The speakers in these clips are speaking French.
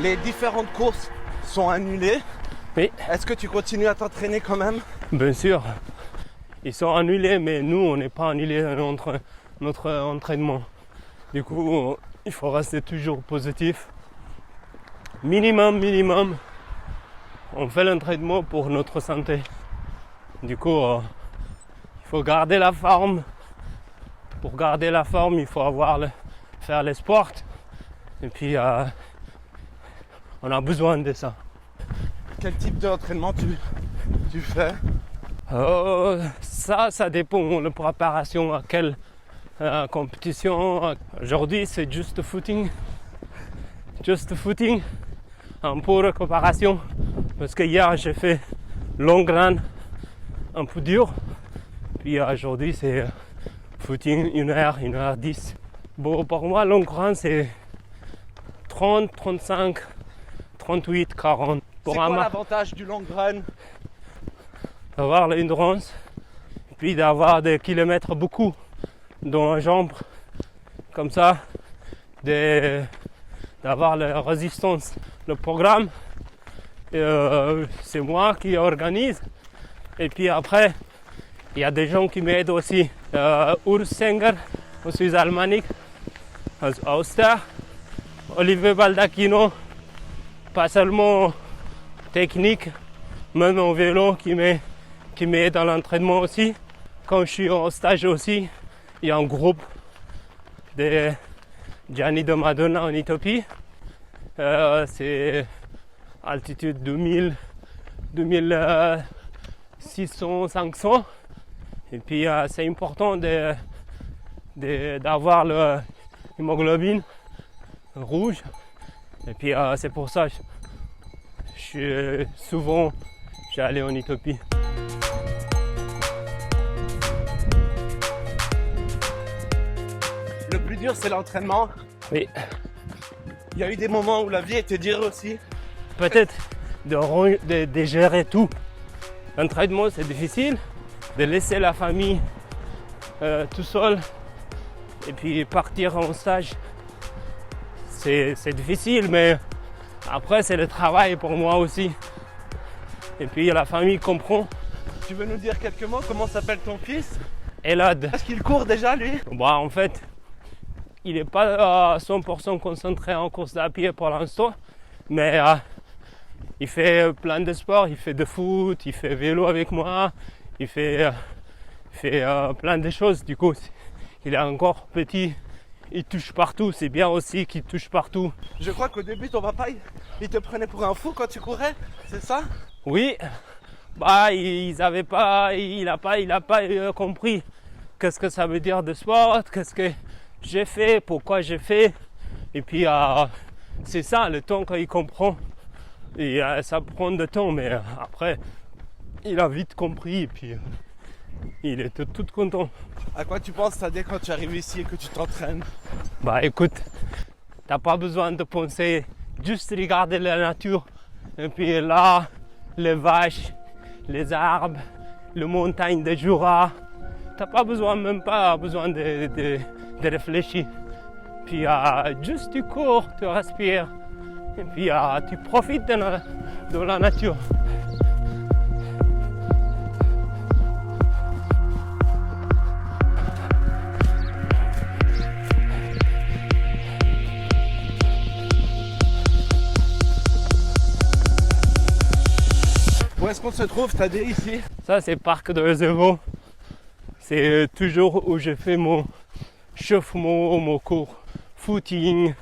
les différentes courses sont annulées. Oui. Est-ce que tu continues à t'entraîner quand même? Bien sûr. Ils sont annulés, mais nous, on n'est pas annulés notre entraînement. Du coup, il faut rester toujours positif. Minimum, on fait l'entraînement pour notre santé. Du coup, il faut garder la forme. Pour garder la forme, il faut faire les sports. Et puis, on a besoin de ça. Quel type d'entraînement tu fais? Ça dépend de la préparation à quelle compétition. Aujourd'hui, c'est juste footing. Un peu de récupération. Parce que hier, j'ai fait long run, un peu dur. Puis aujourd'hui, c'est footing 1h, 1h10. Bon, pour moi, long run, c'est 30, 35, 38, 40. C'est quoi l'avantage du long run? D'avoir l'endurance, puis d'avoir des kilomètres beaucoup dans la jambe, comme ça, d'avoir la résistance. Le programme, c'est moi qui organise, et puis après, il y a des gens qui m'aident aussi. Urs Sänger, aussi allemand, Auster, Olivier Baldacchino, pas seulement technique, même en vélo qui m'aide dans l'entraînement aussi. Quand je suis en stage aussi, il y a un groupe de Gianni de Madonna en Éthiopie. C'est altitude 2600, 500. Et puis c'est important d'avoir l'hémoglobine rouge. Et puis c'est pour ça que je suis allé en Éthiopie. Le plus dur, c'est l'entraînement. Oui. Il y a eu des moments où la vie était dure aussi. Peut-être de gérer tout. L'entraînement, c'est difficile. De laisser la famille tout seul et puis partir en stage, c'est difficile, mais après, c'est le travail pour moi aussi. Et puis la famille comprend. Tu veux nous dire quelques mots? Comment s'appelle ton fils? Elad. Est-ce qu'il court déjà, lui? En fait, il n'est pas à 100% concentré en course à pied pour l'instant, mais il fait plein de sports. Il fait de foot, il fait vélo avec moi, il fait plein de choses. Du coup, il est encore petit. Il touche partout, c'est bien aussi qu'il touche partout. Je crois qu'au début, ton papa, il te prenait pour un fou quand tu courais, c'est ça? Oui, il n'a pas compris qu'est-ce que ça veut dire de sport, qu'est-ce que j'ai fait, pourquoi j'ai fait. Et puis, c'est ça, le temps qu'il comprend. Et ça prend du temps, mais après, il a vite compris et puis il était tout content. À quoi tu penses, Tadej, quand tu arrives ici et que tu t'entraînes? Écoute, t'as pas besoin de penser, juste regarder la nature. Et puis là, les vaches, les arbres, les montagnes de Jura. T'as pas besoin, même pas besoin de réfléchir. Puis juste tu cours, tu respires. Et puis tu profites de la nature. Où est-ce qu'on se trouve, Tadej, ici? Ça, c'est Parc de Zéro. C'est toujours où je fais mon chauffement, mon cours footing,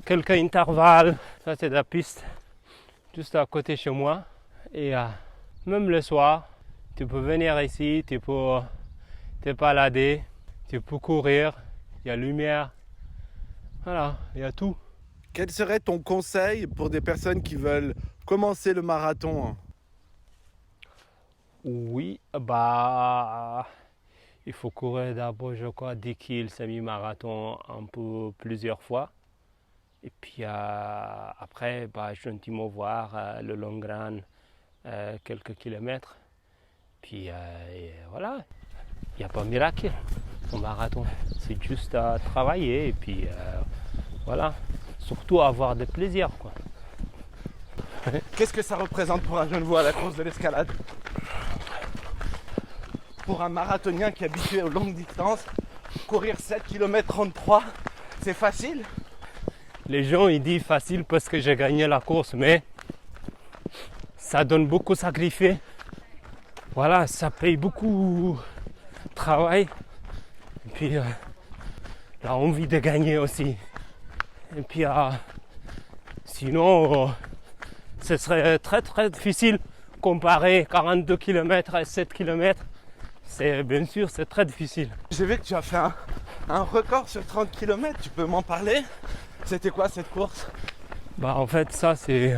quelques intervalles. Ça, c'est la piste juste à côté de chez moi. Et même le soir, tu peux venir ici, tu peux te balader, tu peux courir. Il y a lumière. Voilà, il y a tout. Quel serait ton conseil pour des personnes qui veulent commencer le marathon? Oui, il faut courir d'abord, je crois, 10 km semi-marathon un peu plusieurs fois. Et puis après, gentiment voir le long run, quelques kilomètres. Puis voilà, il n'y a pas de miracle au marathon. C'est juste à travailler et puis voilà, surtout avoir du plaisir, quoi. Ouais. Qu'est-ce que ça représente pour un Genevois, la course de l'escalade? Pour un marathonien qui est habitué aux longues distances, courir 7 km 33, c'est facile? Les gens ils disent facile parce que j'ai gagné la course, mais ça donne beaucoup de sacrifices. Voilà, ça paye beaucoup de travail. Et puis la envie de gagner aussi. Et puis sinon, ce serait très très difficile comparer 42 km à 7 km. Bien sûr, c'est très difficile. J'ai vu que tu as fait un record sur 30 km, tu peux m'en parler? C'était quoi cette course? Bah en fait ça c'est...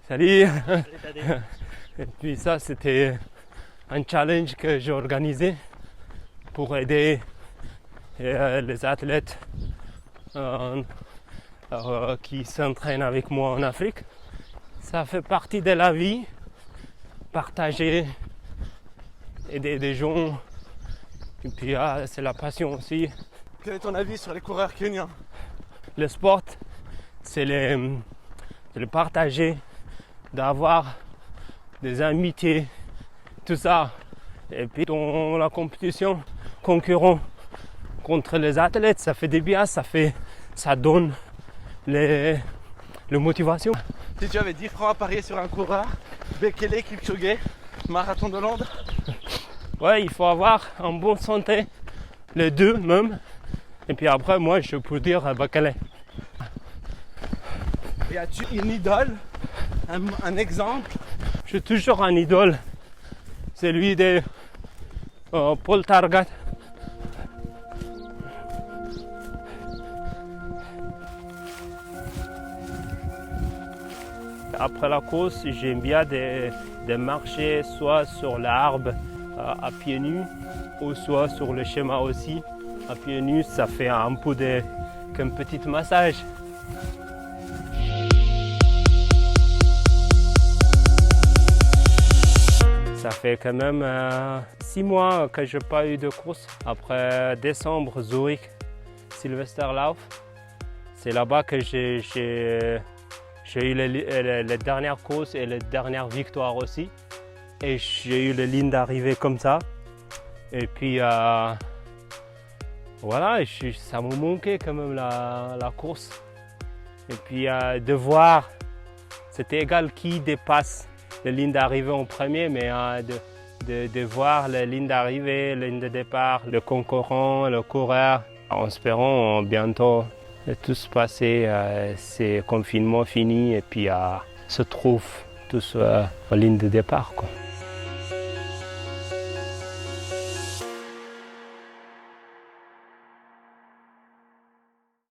Salut. Et puis ça c'était un challenge que j'ai organisé pour aider les athlètes qui s'entraînent avec moi en Afrique. Ça fait partie de la vie, partager, aider des gens. Et puis c'est la passion aussi. Quel est ton avis sur les coureurs kenyans? Le sport, c'est le partager, d'avoir des amitiés, tout ça. Et puis dans la compétition, concurrent contre les athlètes, ça fait des bien, ça donne le motivation. Si tu avais 10 francs à parier sur un coureur, Bekele Kipchoge, marathon de Londres? Ouais, il faut avoir en bonne santé, les deux même. Et puis après, moi, je peux dire Bekele. Et as-tu une idole, un exemple? J'ai toujours un idole, celui de Paul Targat. Après la course, j'aime bien de marcher soit sur l'arbre à pieds nus ou soit sur le chemin aussi. À pieds nus, ça fait un peu comme petit massage. Ça fait quand même 6 mois que je n'ai pas eu de course. Après décembre, Zurich, Silvesterlauf. C'est là-bas que j'ai eu les dernières courses et les dernières victoires aussi. Et j'ai eu les lignes d'arrivée comme ça. Et puis voilà, ça me manquait quand même la course. Et puis de voir, c'était égal qui dépasse les lignes d'arrivée en premier, mais de voir les lignes d'arrivée, les lignes de départ, le concurrent, le coureur, en espérant bientôt tout se passer, ces confinements finis et puis se trouvent tous en ligne de départ, quoi.